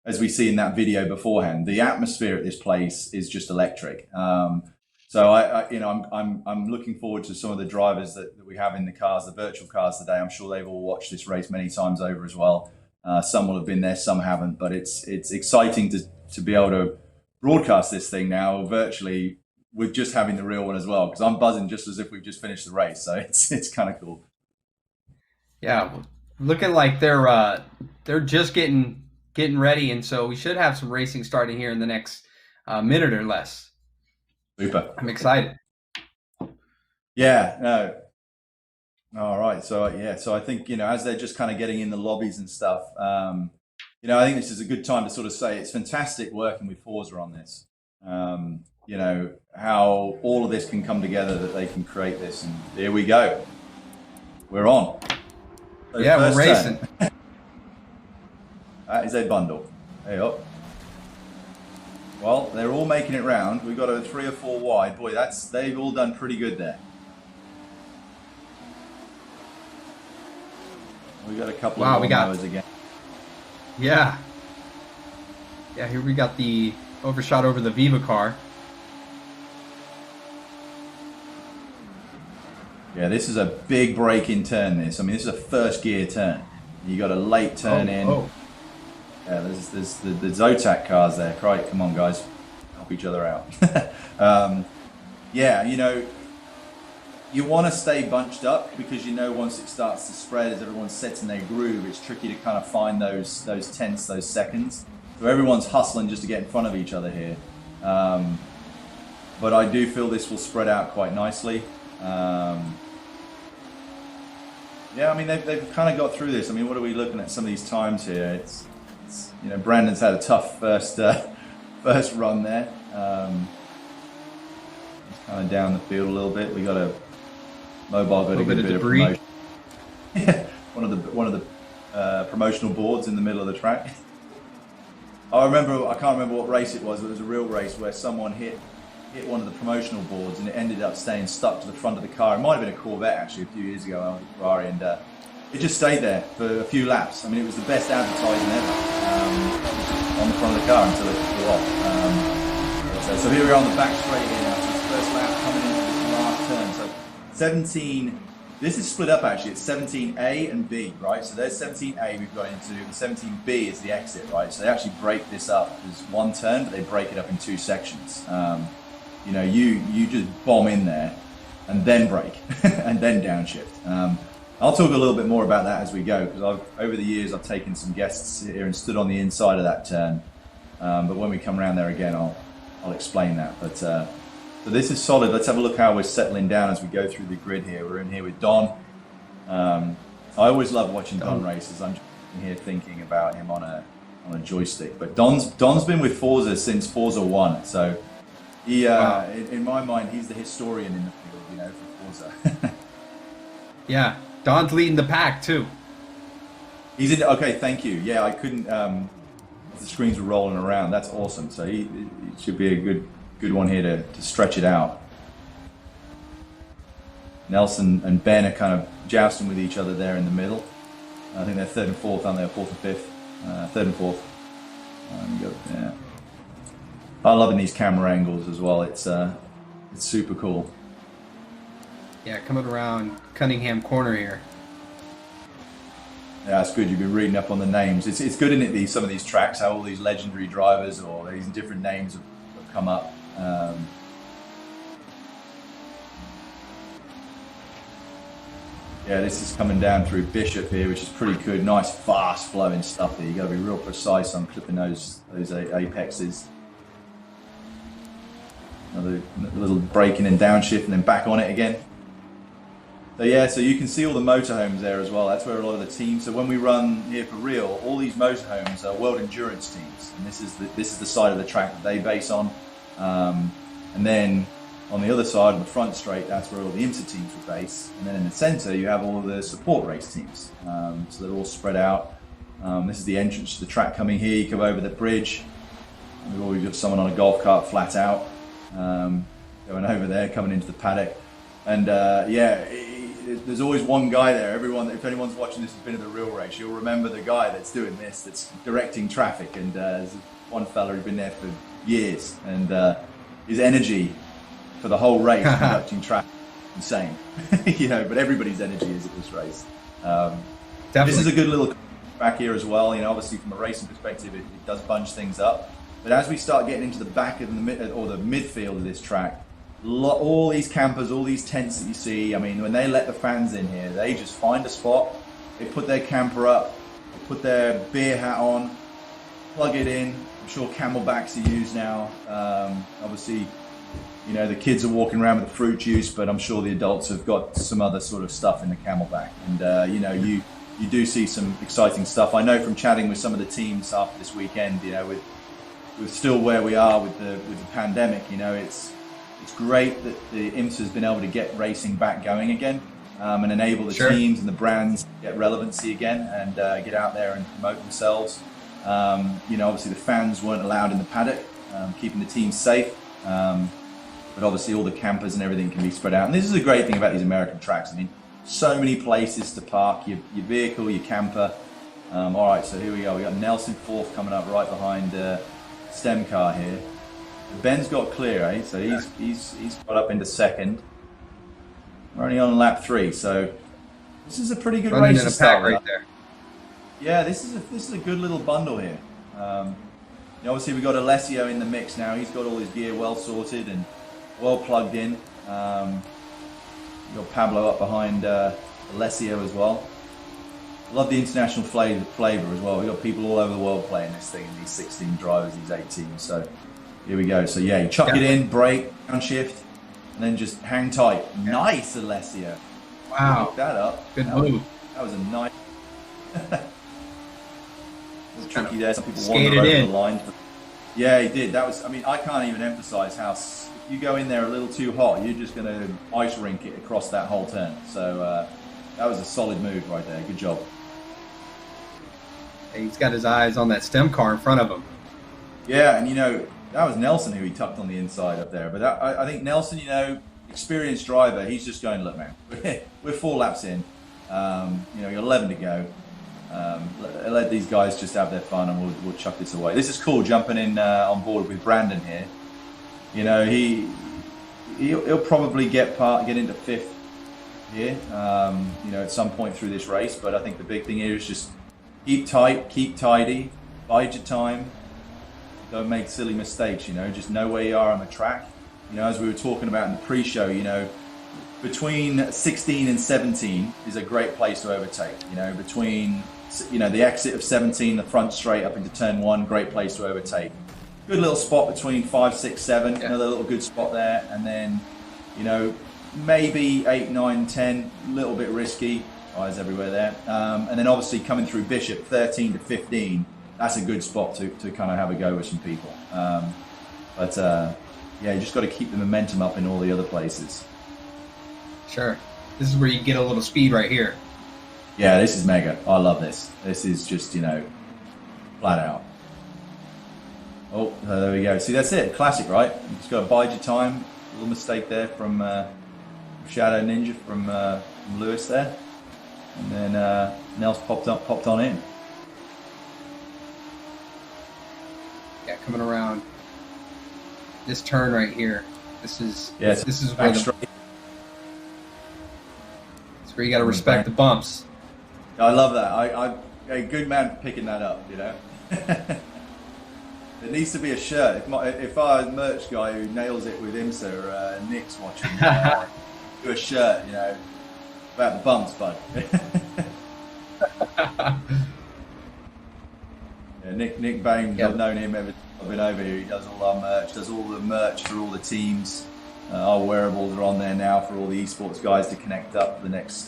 as we see in that video beforehand. The atmosphere at this place is just electric. So I'm looking forward to some of the drivers that we have in the cars, the virtual cars today. I'm sure they've all watched this race many times over as well. Some will have been there, some haven't, but it's exciting to be able to broadcast this thing now virtually with just having the real one as well, because I'm buzzing just as if we've just finished the race. So it's kind of cool. Yeah, looking like they're just getting ready, and so we should have some racing starting here in the next minute or less. Super. I'm excited. Yeah, no. All right. So yeah, so I think, as they're just kind of getting in the lobbies and stuff, I think this is a good time to sort of say it's fantastic working with Forza on this. How all of this can come together, that they can create this, and here we go. We're on. So yeah, we're racing. That is a bundle. Hey up. Well, they're all making it round. We've got a 3 or 4 wide. Boy, they've all done pretty good there. We got a couple of lawnmowers again. Yeah. Yeah, here we got the overshot over the Viva car. Yeah, this is a big break in turn, this. I mean, this is a first gear turn. You got a late turn in. Oh. Yeah, there's the Zotac cars there. Right, come on, guys. Help each other out. Yeah, you want to stay bunched up, because once it starts to spread, as everyone's set in their groove, it's tricky to kind of find those tenths, those seconds. So everyone's hustling just to get in front of each other here. But I do feel this will spread out quite nicely. Yeah, I mean, they've kind of got through this. I mean, what are we looking at some of these times here? It's Brandon's had a tough first run there. He's kind of down the field a little bit. We got a mobile, got a good bit of promotion. one of the promotional boards in the middle of the track. I can't remember what race it was, but it was a real race where someone hit one of the promotional boards, and it ended up staying stuck to the front of the car. It might have been a Corvette, actually, a few years ago, on Ferrari, and it just stayed there for a few laps. I mean, it was the best advertising ever on the front of the car until it flew off. So here we are on the back straight here now. So it's the first lap coming into this last turn. So 17, this is split up actually. It's 17A and B, right? So there's 17A we've got into, and 17B is the exit, right? So they actually break this up as one turn, but they break it up in 2 sections. You just bomb in there and then brake and then downshift. I'll talk a little bit more about that as we go, because over the years I've taken some guests here and stood on the inside of that turn. But when we come around there again, I'll explain that. But so this is solid. Let's have a look how we're settling down as we go through the grid here. We're in here with Don. I always love watching Don races. I'm just in here thinking about him on a joystick. But Don's been with Forza since Forza 1, so he in my mind he's the historian in the field, for Forza. Yeah. Don's leading the pack too. He's in. Okay, thank you. Yeah, I couldn't. The screens were rolling around. That's awesome. So he should be a good one here to stretch it out. Nelson and Ben are kind of jousting with each other there in the middle. I think they're 3rd and 4th, aren't they? 4th and 5th. 3rd and 4th. Yeah. I'm loving these camera angles as well. It's super cool. Yeah, coming around Cunningham Corner here. Yeah, that's good. You've been reading up on the names. It's good, isn't it? Some of these tracks, how all these legendary drivers or these different names have come up. Yeah, this is coming down through Bishop here, which is pretty good. Nice, fast flowing stuff here. You got to be real precise on clipping those apexes. Another little braking and downshift, and then back on it again. So yeah, so you can see all the motorhomes there as well. That's where a lot of the teams. So when we run here for real, all these motorhomes are World Endurance teams, and this is the side of the track that they base on. And then on the other side of the front straight, that's where all the IMSA teams will base. And then in the center, you have all of the support race teams. So they're all spread out. This is the entrance to the track coming here. You come over the bridge. We've always got someone on a golf cart flat out, going over there, coming into the paddock. And yeah, there's always one guy there. If anyone's watching this has been at the real race, you'll remember the guy that's doing this, that's directing traffic. And there's one fella who's been there for years, and his energy for the whole race conducting traffic, insane. But everybody's energy is at this race. This is a good little back here as well. Obviously from a racing perspective, it does bunch things up. But as we start getting into the back of the midfield of this track, all these campers, all these tents that you see, when they let the fans in here, they just find a spot, they put their camper up, they put their beer hat on, plug it in. I'm sure Camelbacks are used now. Obviously, the kids are walking around with the fruit juice, but I'm sure the adults have got some other sort of stuff in the Camelback. And, you do see some exciting stuff. I know from chatting with some of the teams after this weekend, with still where we are with the pandemic, it's great that the IMSA has been able to get racing back going again, and enable the teams and the brands to get relevancy again and get out there and promote themselves. Obviously the fans weren't allowed in the paddock, keeping the teams safe. But obviously all the campers and everything can be spread out. And this is a great thing about these American tracks. So many places to park your vehicle, your camper. All right, so here we go. We got Nelson fourth coming up right behind Stem Car here. Ben's got clear, eh? So he's got up into second. We're only on lap 3, so this is a pretty good race to start right there. Yeah, this is a good little bundle here. Obviously we've got Alessio in the mix now. He's got all his gear well sorted and well plugged in. You've got Pablo up behind Alessio as well. Love the international flavour as well. We've got people all over the world playing this thing, these 16 drivers, these 8 teams. So here we go. So yeah, you chuck it in, brake, downshift, and then just hang tight. Nice, Alessio. Wow. Pick that up. Good move. That was a nice... It's tricky there. Some people skated wander over in the line. But yeah, he did. That was... I can't even emphasise how... If you go in there a little too hot, you're just going to ice rink it across that whole turn. So that was a solid move right there. Good job. He's got his eyes on that Stem Car in front of him. Yeah, and that was Nelson who he tucked on the inside up there. But I think Nelson, experienced driver, he's just going, look, man, we're 4 laps in. You got 11 to go. Let these guys just have their fun, and we'll chuck this away. This is cool, jumping in on board with Brandon here. He'll probably get into 5th here. At some point through this race. But I think the big thing here is just keep tight, keep tidy, bide your time. Don't make silly mistakes. Just know where you are on the track. As we were talking about in the pre-show, between 16 and 17 is a great place to overtake. Between the exit of 17, the front straight up into turn 1, great place to overtake. Good little spot between 5, 6, 7, another little good spot there, and then maybe 8, 9, 10, a little bit risky, eyes everywhere there, and then obviously coming through Bishop 13 to 15, that's a good spot to kind of have a go with some people. Yeah, you just got to keep the momentum up in all the other places. Sure. This is where you get a little speed right here. Yeah, this is mega. I love this. This is just, flat out. Oh, there we go. See, that's it. Classic, right? You just got to bide your time. A little mistake there from Shadow Ninja from Lewis there. And then Nels popped on in. Yeah, coming around this turn right here. This is where you got to respect the bumps. I love that. A good man for picking that up. There needs to be a shirt. If our merch guy who nails it with IMSA or Nick's watching, do a shirt, about the bumps, bud. Yeah, Nick Bain, I've known him ever since I've been over here. He does all our merch, does all the merch for all the teams. Our wearables are on there now for all the esports guys to connect up for the next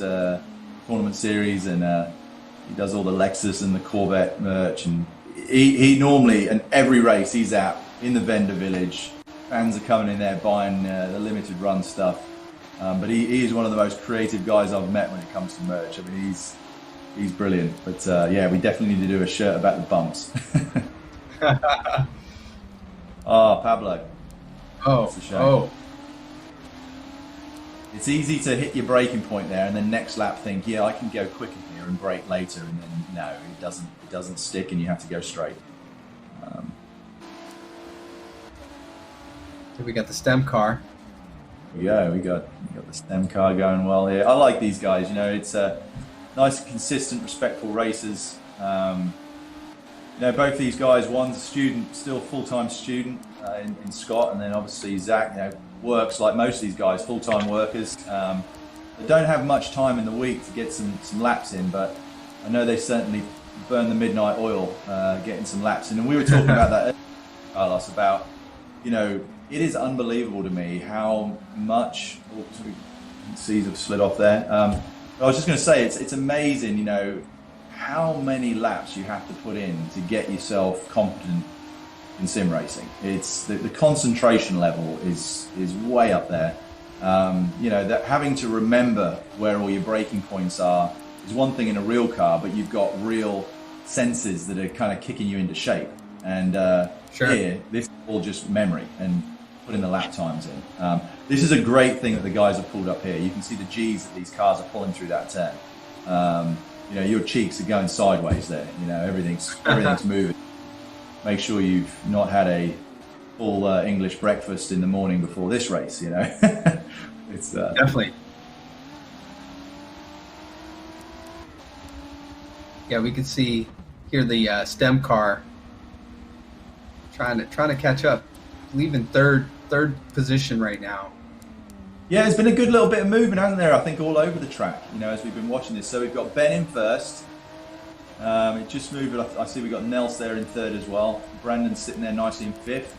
tournament series, and he does all the Lexus and the Corvette merch, and he normally, in every race he's out in the vendor village, fans are coming in there buying the limited run stuff, but he is one of the most creative guys I've met when it comes to merch. He's brilliant, but yeah, we definitely need to do a shirt about the bumps. Pablo. Oh, it's easy to hit your braking point there, and then next lap think, yeah, I can go quicker here and brake later, and then no, it doesn't stick, and you have to go straight. We got the stem car. Yeah, we got the stem car going well here. I like these guys. You know, it's nice, consistent, respectful racers. You know, both these guys. One's a student, still full-time student in Scott, and then obviously Zach. You know, works like most of these guys, full-time workers. They don't have much time in the week to get some laps in, but I know they certainly burn the midnight oil getting some laps in. And we were talking about that earlier, Carlos, about, you know, it is unbelievable to me how much. Seas have slid off there. I was just going to say, it's amazing, you know, how many laps you have to put in to get yourself competent in sim racing. It's the concentration level is way up there. You know, that having to remember where all your braking points are is one thing in a real car, but you've got real senses that are kind of kicking you into shape. And sure. Here, this is all just memory and putting the lap times in. This is a great thing that the guys have pulled up here. You can see the G's that these cars are pulling through that turn. You know, your cheeks are going sideways there. You know, everything's moving. Make sure you've not had a full English breakfast in the morning before this race. You know, it's definitely. Yeah, we can see here the stem car trying to catch up. Leaving third position right now. Yeah, there's been a good little bit of movement, hasn't there? I think all over the track, you know, as we've been watching this. So we've got Ben in first. It just moved. I see we've got Nels there in third as well. Brandon's sitting there nicely in fifth.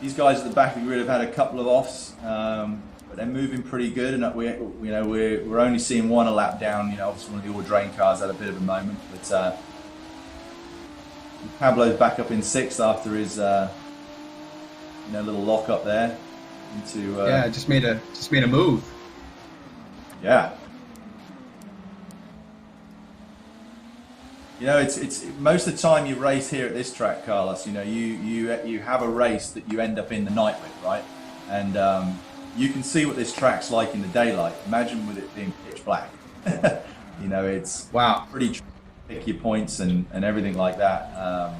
These guys at the back of the grid have had a couple of offs, but they're moving pretty good. And we're only seeing one a lap down. You know, obviously one of the all drain cars had a bit of a moment, but. Pablo's back up in sixth after his little lock up there into just made a move. Yeah. You know, it's most of the time you race here at this track, Carlos, you know, you have a race that you end up in the night with, right? And you can see what this track's like in the daylight. Imagine with it being pitch black. You know, it's pretty pick your points and everything like that.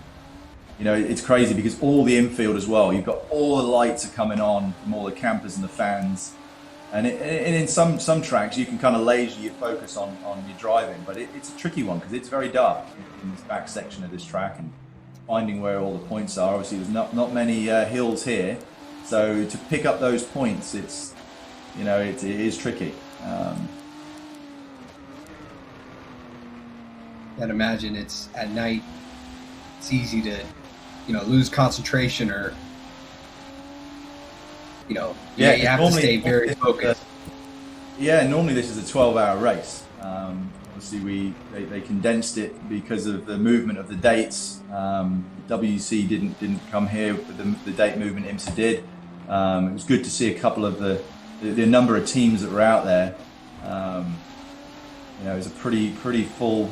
You know, it's crazy because all the infield as well, you've got all the lights are coming on from all the campers and the fans. And in some tracks, you can kind of laser your focus on your driving, but it's a tricky one because it's very dark in this back section of this track, and finding where all the points are. Obviously, there's not many hills here, so to pick up those points, it's, you know, it is tricky. I'd imagine it's at night. It's easy to, you know, lose concentration, or, you know, you have to stay very focused. Normally this is a 12-hour race. Obviously, they condensed it because of the movement of the dates. WC didn't come here, but the date movement IMSA did. It was good to see a couple of the number of teams that were out there. You know, it was a pretty full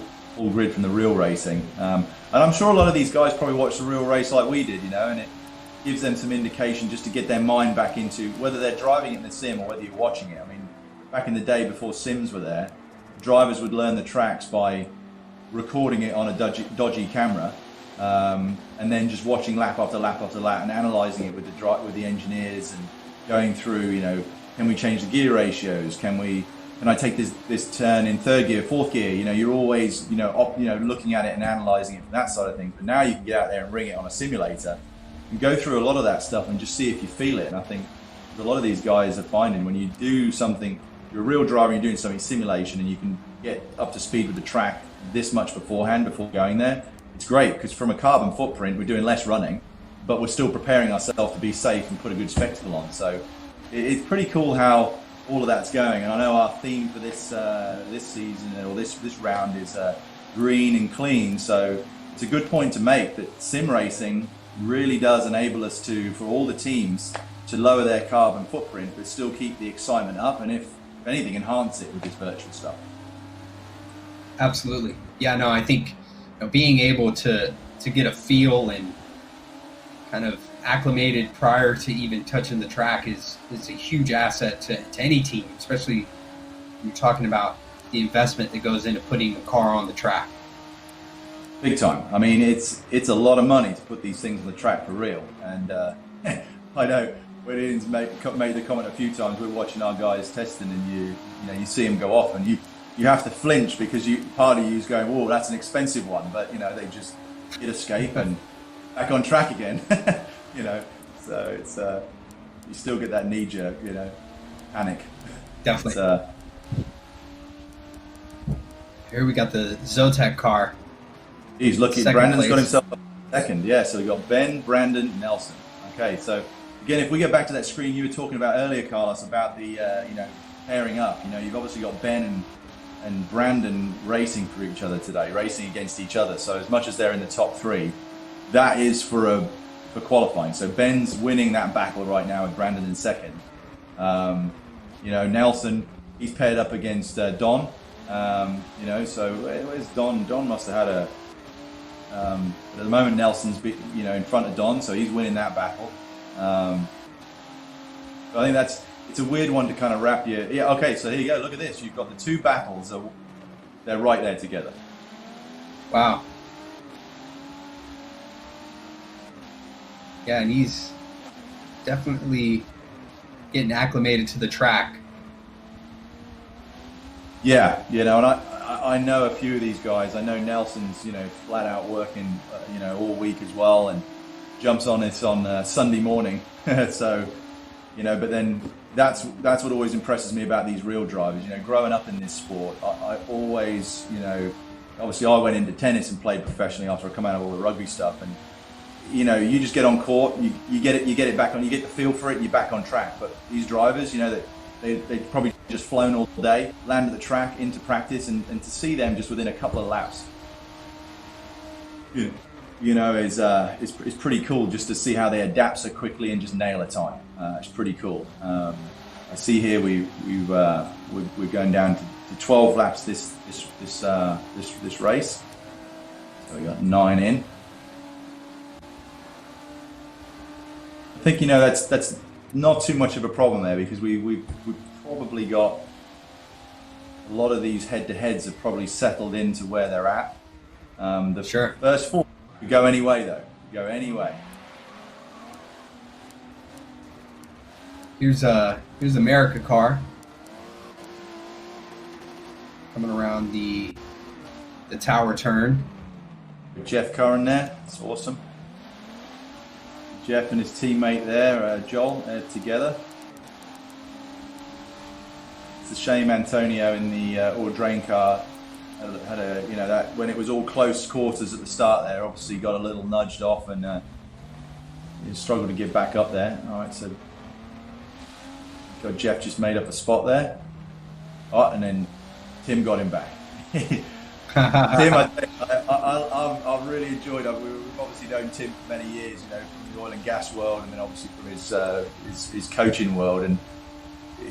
grid from the real racing, and I'm sure a lot of these guys probably watched the real race like we did, you know, and it gives them some indication just to get their mind back into whether they're driving it in the sim or whether you're watching it. I mean, back in the day before sims were there, drivers would learn the tracks by recording it on a dodgy camera, and then just watching lap after lap after lap and analysing it with the engineers and going through, you know, can we change the gear ratios? Can I take this turn in third gear, fourth gear? You know, you're always, looking at it and analysing it from that side of things. But now you can get out there and ring it on a simulator and go through a lot of that stuff and just see if you feel it. And I think a lot of these guys are finding when you do something, you're a real driver, you're doing something simulation, and you can get up to speed with the track this much beforehand before going there. It's great because from a carbon footprint, we're doing less running, but we're still preparing ourselves to be safe and put a good spectacle on. So it's pretty cool how all of that's going. And I know our theme for this season, or this round, is green and clean. So it's a good point to make that sim racing really does enable us for all the teams to lower their carbon footprint, but still keep the excitement up, and if anything, enhance it with this virtual stuff. Absolutely. Yeah, no, I think, you know, being able to get a feel and kind of acclimated prior to even touching the track is a huge asset to any team, especially when you're talking about the investment that goes into putting the car on the track. Big time. I mean, it's a lot of money to put these things on the track for real. And I know when Ian's made the comment a few times, we're watching our guys testing, and you see them go off, and you have to flinch because part of you's going, "Whoa, that's an expensive one," but they just hit escape and back on track again. So it's you still get that knee jerk, panic. Definitely. Here we got the Zotac car. He's lucky. Brandon's got himself second. Yeah, so we got Ben, Brandon, Nelson. Okay, so again, if we get back to that screen you were talking about earlier, Carlos, about the pairing up. You've obviously got Ben and Brandon racing for each other today, racing against each other. So as much as they're in the top three, that is for qualifying. So Ben's winning that battle right now with Brandon in second. Nelson, he's paired up against Don. So where's Don? Don must have had but at the moment Nelson's in front of Don, so he's winning that battle. I think it's a weird one to kind of wrap your... Yeah, okay, so here you go, look at this. You've got the two battles, they're right there together. Wow. Yeah, and he's definitely getting acclimated to the track. Yeah, and I know a few of these guys. I know Nelson's, flat out working, all week as well, and jumps on this on Sunday morning. So, but then that's what always impresses me about these real drivers. Growing up in this sport, I always, obviously I went into tennis and played professionally after I come out of all the rugby stuff, and you just get on court, you get it back on, you get the feel for it, and you're back on track. But these drivers, they've probably just flown all day, landed the track into practice, and to see them just within a couple of laps, is pretty cool, just to see how they adapt so quickly and just nail a time. It's pretty cool. I see here we're going down to 12 laps this race. So we got 9 in. I think that's not too much of a problem there, because we've probably got a lot of these head-to-heads have probably settled into where they're at. Sure. First 4 could go anyway, though. Go anyway. Here's America car coming around the tower turn. With Jeff Curran there. It's awesome. Jeff and his teammate there, Joel, together. It's a shame Antonio in the Audrain car had that when it was all close quarters at the start there. Obviously got a little nudged off and he struggled to get back up there. All right, so got Jeff just made up a spot there. Oh, and then Tim got him back. Tim, I've really enjoyed it. We've obviously known Tim for many years, from the oil and gas world, and then obviously from his coaching world. And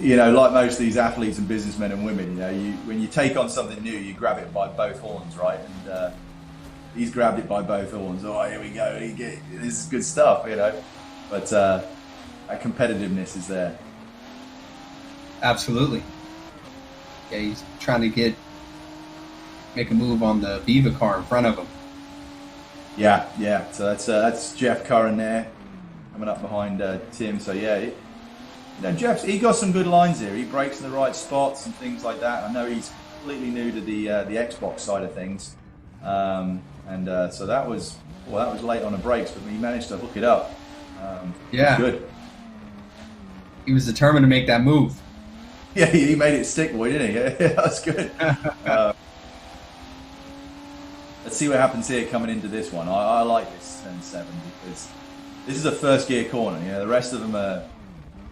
like most of these athletes and businessmen and women, when you take on something new, you grab it by both horns, right? And he's grabbed it by both horns. Oh, here we go. This is good stuff, But that competitiveness is there. Absolutely. Yeah, he's trying to make a move on the Viva car in front of him. Yeah. So that's Jeff Curran there, coming up behind Tim. So yeah, he got some good lines here. He breaks in the right spots and things like that. I know he's completely new to the Xbox side of things, so that was late on the brakes, but he managed to hook it up. Yeah, good. He was determined to make that move. Yeah, he made it stick, boy, didn't he? Yeah, that's good. Let's see what happens here coming into this one. I like this 10-7 because this is a first gear corner. The rest of them are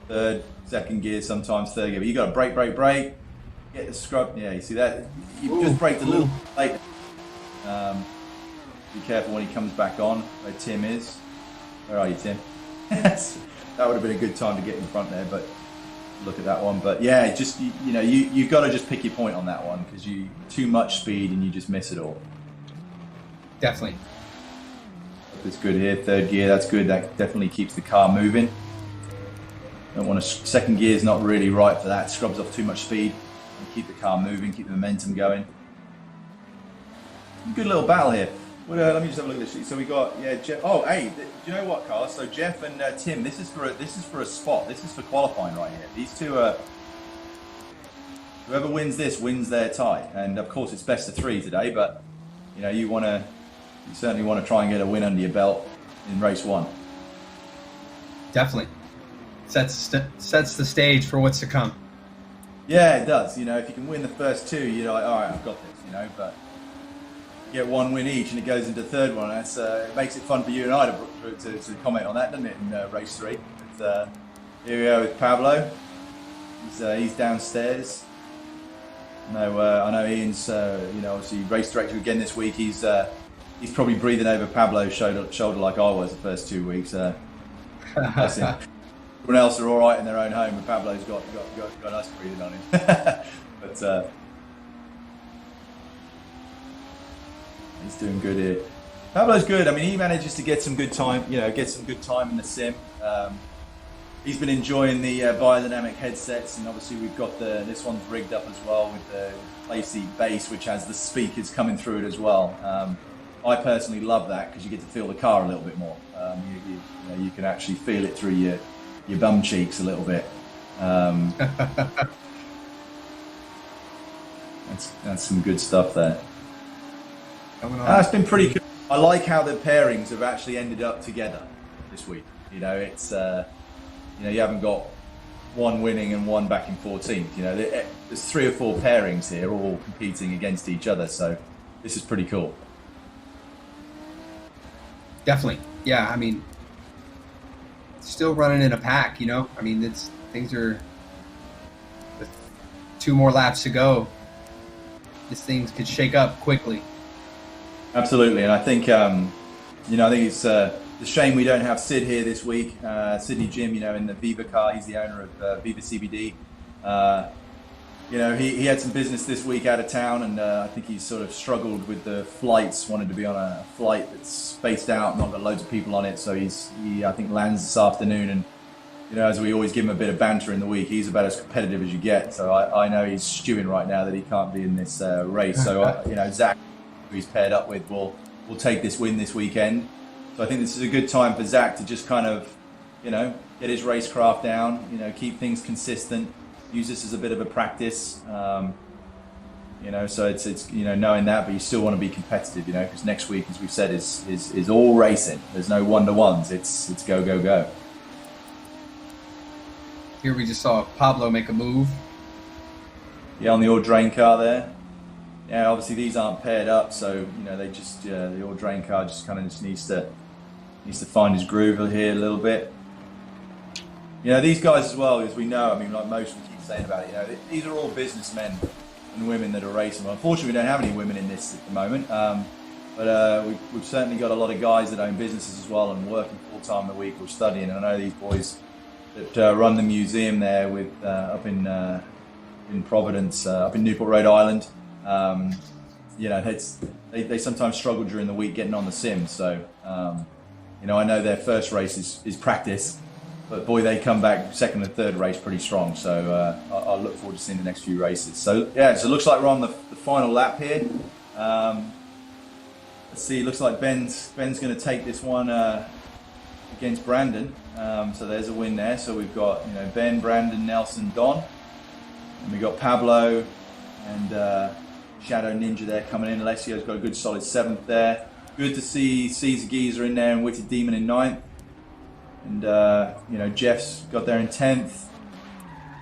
third, second gear, sometimes third gear. But you got to brake, get the scrub. Yeah, you see that? You just braked a little late. Be careful when he comes back on, where Tim is. Where are you, Tim? That would have been a good time to get in front there, but look at that one. But yeah, just you've got to just pick your point on that one, because too much speed and you just miss it all. Definitely. is good here. Third gear, that's good. That definitely keeps the car moving. Don't want to, second gear is not really right for that. Scrubs off too much speed. And keep the car moving, keep the momentum going. Good little battle here. Well, let me just have a look at this. So we got Jeff. Oh, hey, do you know what, Carl? So Jeff and Tim, this is for a spot. This is for qualifying right here. These two are. Whoever wins this wins their tie, and of course it's best of 3 today. But you know you certainly want to try and get a win under your belt in race 1. Definitely sets the stage for what's to come. Yeah, it does. You know, if you can win the first 2, you're like, all right, I've got this. You know, but you get 1 win each, and it goes into the third one. That's it makes it fun for you and I to comment on that, doesn't it? In race 3. But, here we are with Pablo. He's downstairs. No, I know Ian's, obviously race director again this week. He's probably breathing over Pablo's shoulder like I was the first 2 weeks. That's it. Everyone else are all right in their own home, but Pablo's got us breathing on him. But he's doing good here. Pablo's good. I mean, he manages to get some good time. Get some good time in the sim. He's been enjoying the biodynamic headsets, and obviously we've got this one's rigged up as well with the Playseat bass, which has the speakers coming through it as well. I personally love that because you get to feel the car a little bit more. You can actually feel it through your bum cheeks a little bit. That's some good stuff there. It's been pretty good. I like how the pairings have actually ended up together this week. It's you haven't got one winning and one back in 14th. There's 3 or 4 pairings here, all competing against each other. So this is pretty cool. Definitely, yeah. I mean, still running in a pack. I mean, things are with 2 more laps to go. This thing could shake up quickly. Absolutely, and I think I think it's a shame we don't have Sid here this week. Sydney Jim, in the Viva car. He's the owner of Viva CBD. He had some business this week out of town, and I think he's sort of struggled with the flights. Wanted to be on a flight that's spaced out, not got loads of people on it. So he I think lands this afternoon, and as we always give him a bit of banter in the week, he's about as competitive as you get. So I know he's stewing right now that he can't be in this race. So Zach, who he's paired up with, will take this win this weekend. So I think this is a good time for Zach to just kind of, get his racecraft down, keep things consistent, use this as a bit of a practice, so it's knowing that, but you still want to be competitive, because next week, as we've said, is all racing. There's no one-to-ones. It's go, go, go. Here we just saw Pablo make a move. Yeah, on the all drain car there. Yeah, obviously these aren't paired up, so they just the all drain car just kind of needs to find his groove here a little bit. These guys as well, as we know, I mean, like most we keep saying about it, these are all businessmen and women that are racing. Well, unfortunately, we don't have any women in this at the moment, but we've certainly got a lot of guys that own businesses as well and working full time a week or studying. And I know these boys that run the museum there with up in Providence, up in Newport, Rhode Island. They sometimes struggle during the week getting on the sim. So, I know their first race is practice, but boy, they come back second and third race pretty strong. So I'll look forward to seeing the next few races. So yeah, so it looks like we're on the final lap here. Let's see, it looks like Ben's going to take this one against Brandon. So there's a win there. So we've got Ben, Brandon, Nelson, Don, and we've got Pablo and Shadow Ninja there coming in. Alessio's got a good solid 7th there. Good to see Caesar Geezer in there and Witted Demon in 9th. And Jeff's got there in 10th.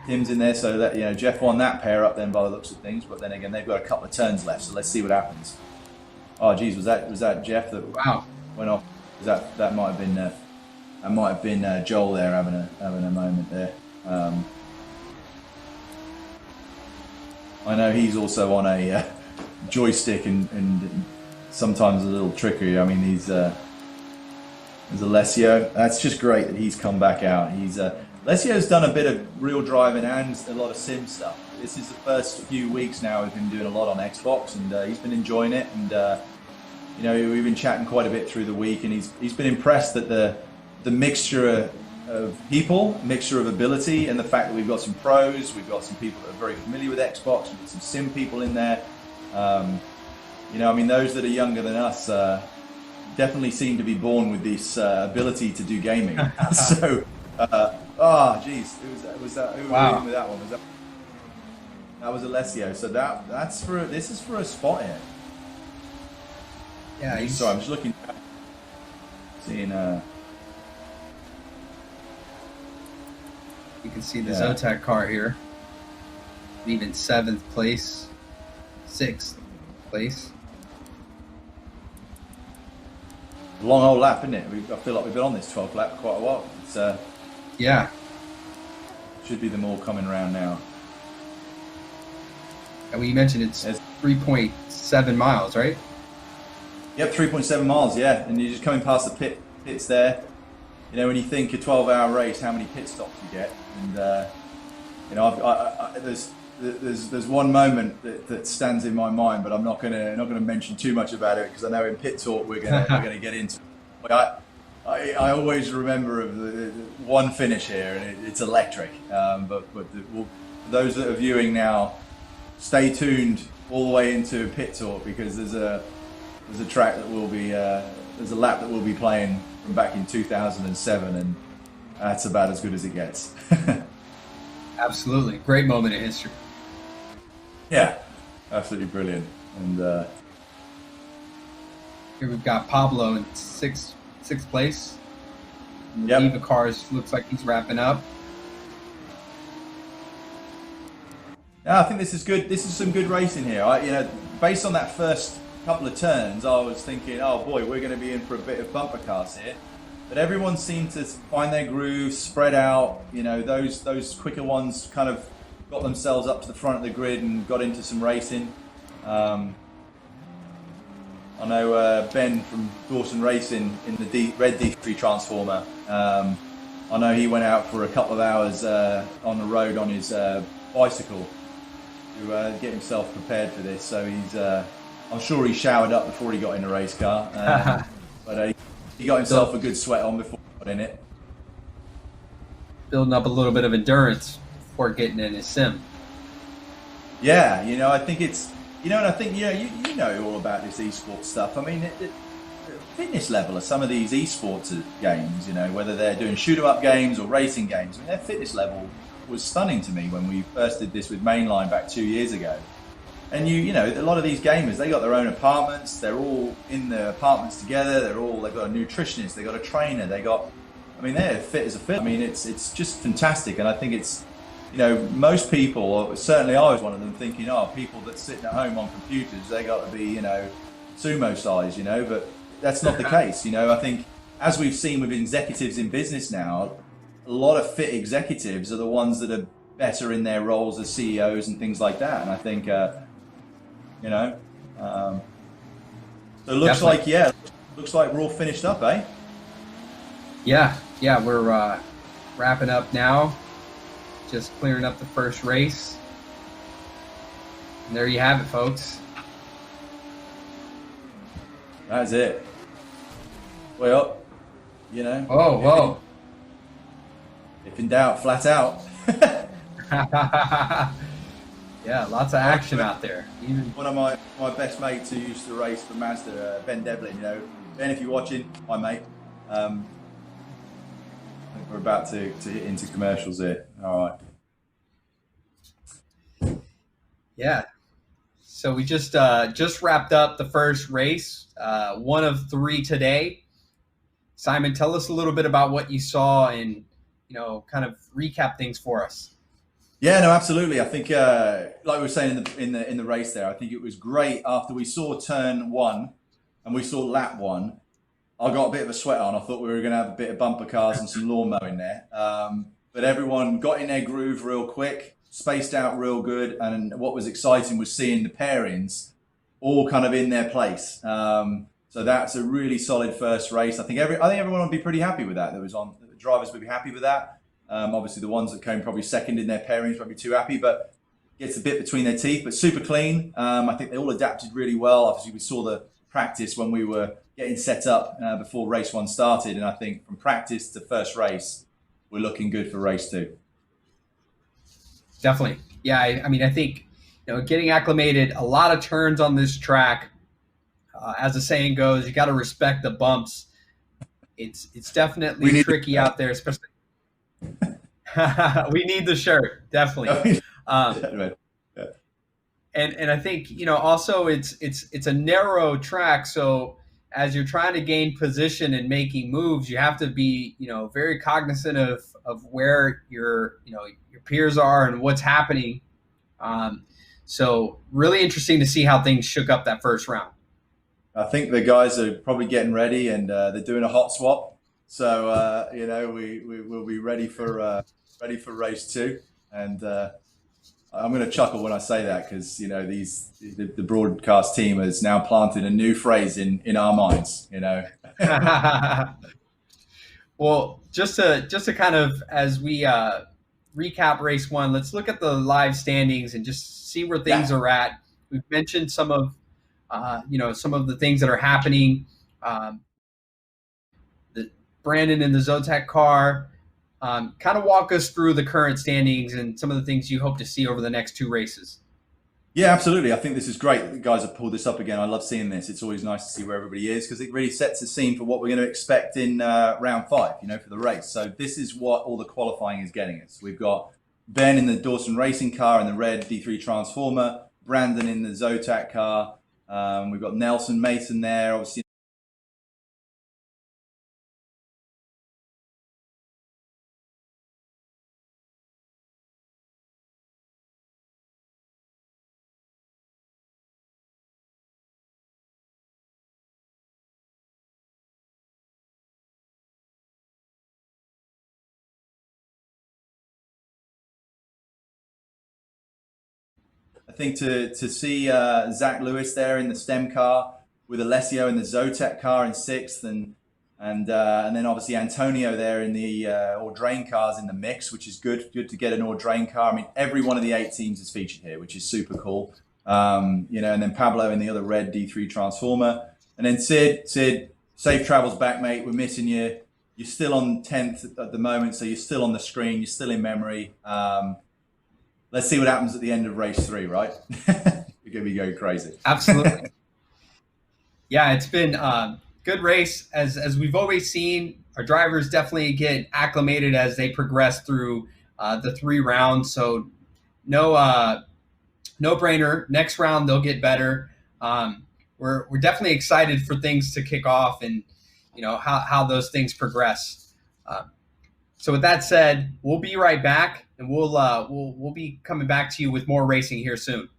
Tim's in there, so that Jeff won that pair up then by the looks of things. But then again, they've got a couple of turns left, so let's see what happens. Oh, geez, was that Jeff that went off? That might have been Joel there having a moment there. I know he's also on a joystick and sometimes a little trickery. I mean, there's Alessio. That's just great that he's come back out. Alessio's done a bit of real driving and a lot of sim stuff. This is the first few weeks now of him doing a lot on Xbox, and he's been enjoying it. And you know, we've been chatting quite a bit through the week, and he's been impressed that the mixture of people, mixture of ability, and the fact that we've got some pros, we've got some people that are very familiar with Xbox, we've got some sim people in there. You know, I mean, those that are younger than us definitely seem to be born with this ability to do gaming. So, geez, it was that. Who wow. were we with that one? That was Alessio. So this is for a spot here. Yeah, sorry, I'm just looking, seeing. You can see the Zotac car here, even 7th place, 6th place. Long old lap, isn't it? I feel like we've been on this 12th lap for quite a while. It's yeah. Should be them all coming around now. And we mentioned it's 3.7 miles, right? Yep, 3.7 miles, yeah. And you're just coming past the pits there. You know, when you think a 12-hour race, how many pit stops you get. And, you know, there's one moment that stands in my mind, but I'm not gonna mention too much about it because I know in pit talk we're gonna get into. But I always remember of the one finish here, and it's electric. But for those that are viewing now, stay tuned all the way into pit talk because there's a track that will be there's a lap that we'll be playing from back in 2007, and that's about as good as it gets. Absolutely, great moment in history. Yeah, absolutely brilliant. And here we've got Pablo in sixth place. And the yep. Viva cars looks like he's wrapping up. Yeah, I think this is good. This is some good racing here. You know, based on that first couple of turns, I was thinking, oh boy, we're going to be in for a bit of bumper cars here. But everyone seemed to find their groove, spread out. You know, those quicker ones kind of got themselves up to the front of the grid and got into some racing. I know Ben from Dawson Racing in the red D3 Transformer. I know he went out for a couple of hours on the road on his bicycle to get himself prepared for this. So I'm sure he showered up before he got in the race car. But he got himself a good sweat on before he got in it. Building up a little bit of endurance before getting in his sim. Yeah, you know, I think it's, you know, and I think, you know all about this esports stuff. I mean, the fitness level of some of these esports games, you know, whether they're doing shoot-'em-up games or racing games, I mean, their fitness level was stunning to me when we first did this with Mainline back 2 years ago. And you know, a lot of these gamers, they got their own apartments. They're all in their apartments together. They've got a nutritionist. They got a trainer. I mean, they're fit as a fiddle. I mean, it's just fantastic. And I think it's, you know, most people, or certainly I was one of them, thinking, oh, people that sitting at home on computers, they got to be, you know, sumo size, you know. But that's not the case. You know, I think as we've seen with executives in business now, a lot of fit executives are the ones that are better in their roles as CEOs and things like that. And I think. You know, so it looks looks like we're all finished up, eh? Yeah, we're wrapping up now, just clearing up the first race. And there you have it, folks. That's it. Way up, you know. Whoa. If in doubt, flat out. Yeah, lots of action out there. Even one of my best mates who used to race for Mazda, Ben Devlin, you know. Ben, if you're watching, hi mate. I think we're about to hit into commercials here. All right. Yeah. So we just wrapped up the first race, one of 3 today. Simon, tell us a little bit about what you saw and, you know, kind of recap things for us. Yeah, no, absolutely. I think, like we were saying in the race there, I think it was great after we saw turn 1 and we saw lap 1. I got a bit of a sweat on. I thought we were going to have a bit of bumper cars and some lawn mowing there, but everyone got in their groove real quick, spaced out real good, and what was exciting was seeing the pairings all kind of in their place. So that's a really solid first race. I think everyone would be pretty happy with that. The drivers would be happy with that. Obviously, the ones that came probably second in their pairings won't be too happy, but gets a bit between their teeth, but super clean. I think they all adapted really well. Obviously, we saw the practice when we were getting set up before race 1 started. And I think from practice to first race, we're looking good for race 2. Definitely. Yeah. I mean, I think, getting acclimated, a lot of turns on this track. As the saying goes, you got to respect the bumps. It's definitely tricky out there, especially. We need the shirt, definitely. And I think, also it's a narrow track. So as you're trying to gain position and making moves, you have to be, very cognizant of where your peers are and what's happening. So really interesting to see how things shook up that first round. I think the guys are probably getting ready, and they're doing a hot swap. So we will be ready for race 2, and I'm going to chuckle when I say that, because the broadcast team has now planted a new phrase in our minds. Well, just to kind of, as we recap race 1, let's look at the live standings and just see where things are at. We've mentioned some of the things that are happening. The Brandon in the Zotac car. Kind of walk us through the current standings and some of the things you hope to see over the next 2 races. Yeah, absolutely. I think this is great that the guys have pulled this up again. I love seeing this. It's always nice to see where everybody is, because it really sets the scene for what we're going to expect in round 5, for the race. So this is what all the qualifying is getting us. We've got Ben in the Dawson Racing car in the red D3 Transformer, Brandon in the Zotac car. We've got Nelson Mason there, obviously. I think to see Zach Lewis there in the STEM car with Alessio in the Zotac car in 6th, and then obviously Antonio there in the Ordrain cars in the mix, which is good to get an Ordrain car. I mean, every one of the 8 teams is featured here, which is super cool. And then Pablo in the other red D3 Transformer, and then Sid, safe travels back, mate. We're missing you. You're still on 10th at the moment, so you're still on the screen. You're still in memory. Let's see what happens at the end of race 3, right? You're going to be going crazy. Absolutely. Yeah, it's been a good race. As we've always seen, our drivers definitely get acclimated as they progress through the 3 rounds. So no brainer. Next round, they'll get better. We're definitely excited for things to kick off, and how those things progress. So with that said, we'll be right back, and we'll be coming back to you with more racing here soon.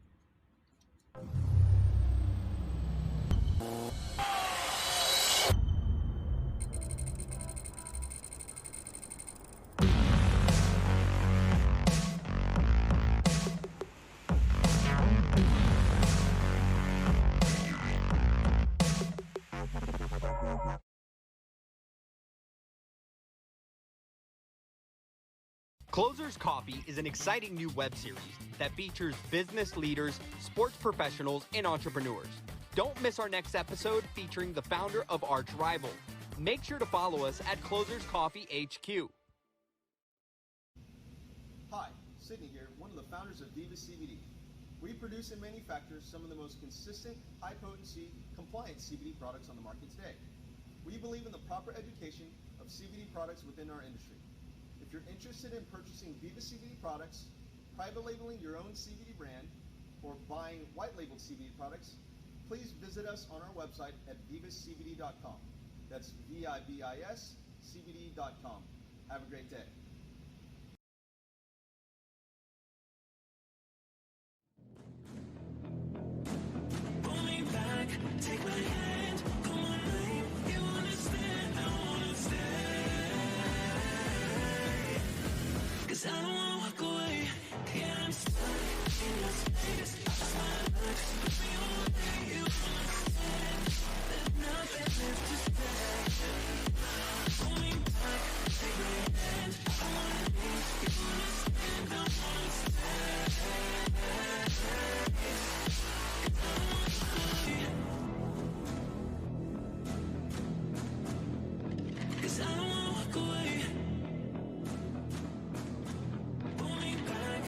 Closers Coffee is an exciting new web series that features business leaders, sports professionals, and entrepreneurs. Don't miss our next episode featuring the founder of Arch Rival. Make sure to follow us at Closers Coffee HQ. Hi, Sydney here, one of the founders of Viva CBD. We produce and manufacture some of the most consistent, high-potency, compliant CBD products on the market today. We believe in the proper education of CBD products within our industry. If you're interested in purchasing Viva CBD products, private labeling your own CBD brand, or buying white labeled CBD products, please visit us on our website at vivascbd.com. That's VIVIS CBD.com. Have a great day.